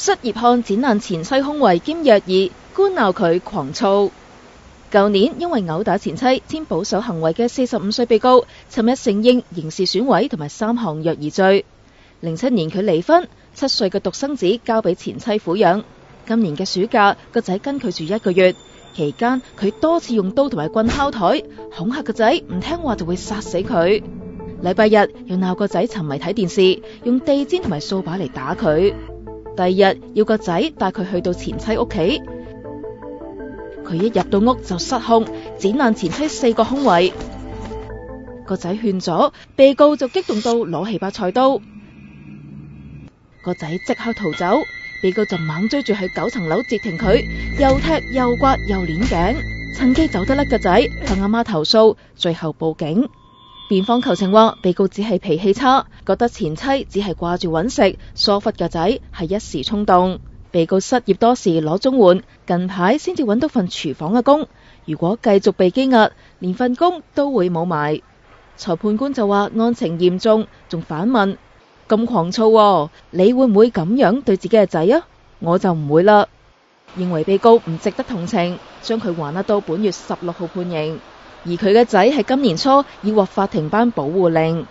失業漢剪爛前妻胸圍兼虐兒，官鬧佢狂躁。舊年因為毆打前妻添保守行為嘅45歲被告，尋日承認刑事損毀同埋3項虐兒罪。07年佢離婚，7歲嘅獨生子交俾前妻撫養。今年嘅暑假，個仔跟佢住1個月，期間佢多次用刀同埋棍敲台，恐嚇個仔唔聽話就會殺死佢。禮拜日又鬧個仔沉迷睇電視，用地氈同埋掃把嚟打佢。第二日要個仔帶佢去到前妻屋企。佢一入到屋就失控，剪爛前妻4個胸圍。個仔勸咗，被告就激動到攞起把菜刀。個仔即刻逃走，被告就猛追住去9層樓截停佢，又踢又刮又鏈頸，趁機走得甩個仔，向阿媽投訴，最後報警。辯方求情話，被告只係脾氣差，覺得前妻只係掛住揾食，疏忽個仔係一時衝動。被告失業多時攞綜援，近排先至揾到份廚房嘅工，如果繼續被羈押，連份工都會冇埋。裁判官就話案情嚴重，仲反問：咁狂躁喎，你會唔會咁樣對自己嘅仔啊？我就唔會啦。認為被告唔值得同情，將佢還押到本月16號判刑。而佢嘅仔係今年初已獲法庭頒保護令。